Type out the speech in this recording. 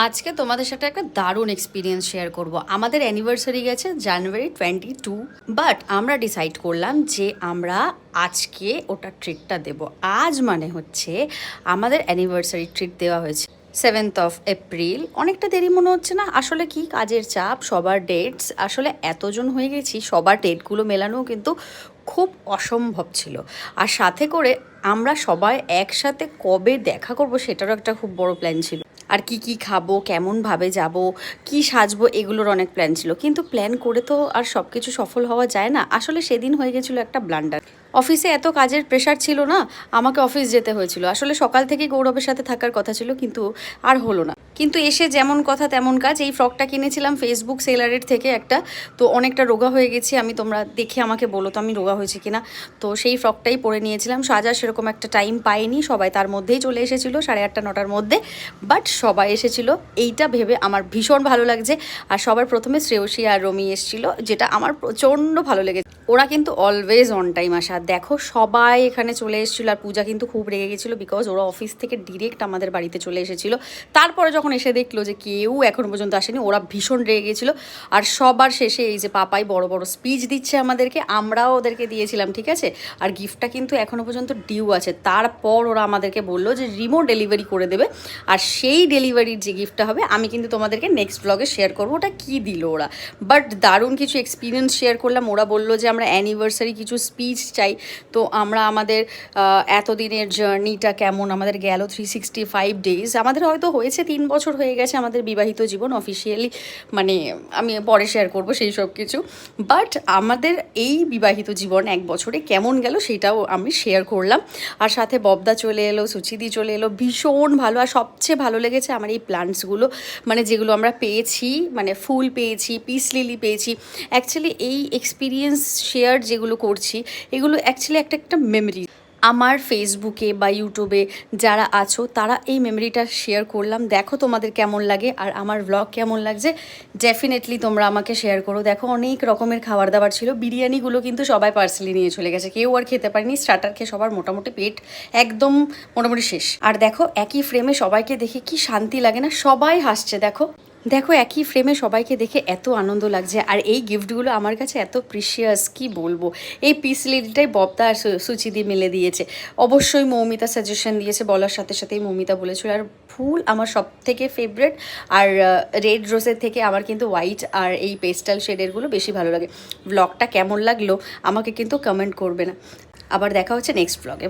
আজকে তোমাদের সাথে একটা দারুণ এক্সপিরিয়েন্স শেয়ার করব। আমাদের অ্যানিভার্সারি গেছে জানুয়ারি 22, বাট আমরা ডিসাইড করলাম যে আমরা আজকে ওটা ট্রিটটা দেব। আজ মানে হচ্ছে আমাদের অ্যানিভার্সারি ট্রিট দেওয়া হয়েছে 7 এপ্রিল। অনেকটা দেরি মনে হচ্ছে না? আসলে কি কাজের চাপ, সবার ডেটস, আসলে এতজন হয়ে গেছি, সবার ডেটগুলো মেলানো কিন্তু খুব অসম্ভব ছিল। আর সাথে করে আমরা সবাই একসাথে কবে দেখা করব সেটারও একটা খুব বড় প্ল্যান ছিল। আর কি কি খাবো, কেমনভাবে যাব, কি সাজবো, এগুলোর অনেক প্ল্যান ছিল। কিন্তু প্ল্যান করে তো আর সব কিছু সফল হওয়া যায় না। আসলে সেদিন হয়ে গেছিলো একটা ব্লান্ডার। অফিসে এত কাজের প্রেশার ছিল না, আমাকে অফিস যেতে হয়েছিল। আসলে সকাল থেকে গৌরবের সাথে থাকার কথা ছিল, কিন্তু আর হলো না। কিন্তু এসে যেমন কথা তেমন কাজ। এই ফ্রকটা কিনেছিলাম ফেসবুক সেলারের থেকে একটা, তো অনেকটা রোগা হয়ে গেছি আমি। তোমরা দেখে আমাকে বলো তো আমি রোগা হয়েছি কিনা। তো সেই ফ্রকটাই পরে নিয়েছিলাম। সাজা সেরকম একটা টাইম পাইনি, সবাই তার মধ্যেই চলে এসেছিলো 8:30-9টার মধ্যে। বাট সবাই এসেছিলো, এইটা ভেবে আমার ভীষণ ভালো লাগছে। আর সবার প্রথমে শ্রেয়সী আর রমি এসেছিলো, যেটা আমার প্রচণ্ড ভালো লেগেছে। ওরা কিন্তু অলওয়েজ অন টাইম আসা। দেখো সবাই এখানে চলে এসেছিলো। আর পূজা কিন্তু খুব রেগে গেছিলো, বিকজ ওরা অফিস থেকে ডিরেক্ট আমাদের বাড়িতে চলে এসেছিলো। তারপরে যখন এসে দেখলো যে কেউ এখনো পর্যন্ত আসেনি, ওরা ভীষণ রেগে গেছিলো। আর সবার শেষে এই যে পাপাই বড় বড় স্পিচ দিচ্ছে আমাদেরকে, আমরাও ওদেরকে দিয়েছিলাম, ঠিক আছে। আর গিফটটা কিন্তু এখনো পর্যন্ত ডিউ আছে। তারপর ওরা আমাদেরকে বললো যে রিমো ডেলিভারি করে দেবে। আর সেই ডেলিভারির যে গিফটটা হবে আমি কিন্তু তোমাদেরকে নেক্সট ব্লগে শেয়ার করবো ওটা কী দিল ওরা। বাট দারুণ কিছু এক্সপিরিয়েন্স শেয়ার করলাম। ওরা বললো যে আমরা অ্যানিভার্সারি কিছু স্পিচ চাই। তো আমরা আমাদের এতদিনের জার্নিটা কেমন আমাদের গেল, 365 ডেজ আমাদের হয়তো হয়েছে, 3 বছর হয়ে গেছে আমাদের বিবাহিত জীবন অফিসিয়ালি। মানে আমি পরে শেয়ার করবো সেই সব কিছু। বাট আমাদের এই বিবাহিত জীবন 1 বছরে কেমন গেল সেটাও আমি শেয়ার করলাম। আর সাথে ববদা চলে এলো, সুচিদি চলে এলো, ভীষণ ভালো। আর সবচেয়ে ভালো লেগেছে আমার এই প্লান্টসগুলো, মানে যেগুলো আমরা পেয়েছি, মানে ফুল পেয়েছি, পিস লিলি পেয়েছি। অ্যাকচুয়ালি এই এক্সপিরিয়েন্স শেয়ার যেগুলো করছি, এগুলো অ্যাকচুয়ালি একটা মেমরি। আমার ফেসবুকে বা ইউটিউবে যারা আছো তারা এই মেমরিটা শেয়ার করলাম। দেখো তোমাদের কেমন লাগে আর আমার ব্লগ কেমন লাগছে, ডেফিনেটলি তোমরা আমাকে শেয়ার করো। দেখো অনেক রকমের খাবার দাবার ছিল। বিরিয়ানিগুলো কিন্তু সবাই পার্সেলি নিয়ে চলে গেছে, কেউ আর খেতে পারেনি। স্টার্টার খেয়ে সবার মোটামুটি পেট একদম মোটামুটি শেষ। আর দেখো একই ফ্রেমে সবাইকে দেখে কি শান্তি লাগে না? সবাই হাসছে। দেখো দেখো একই ফ্রেমে সবাইকে দেখে এত আনন্দ লাগছে। আর এই গিফটগুলো আমার কাছে এত প্রিশিয়াস, কি বলবো। এই পিস লিলিটাই ববদা আর সুচিদি মিলে দিয়েছে। অবশ্যই মৌমিতা সাজেশন দিয়েছে, বলার সাথে সাথেই মৌমিতা বলেছিল। আর ফুল আমার সব থেকে ফেভারেট। আর রেড রোজের থেকে আমার কিন্তু হোয়াইট আর এই পেস্টাল শেডেরগুলো বেশি ভালো লাগে। ব্লগটা কেমন লাগলো আমাকে কিন্তু কমেন্ট করবে না। আবার দেখা হচ্ছে নেক্সট ব্লগে।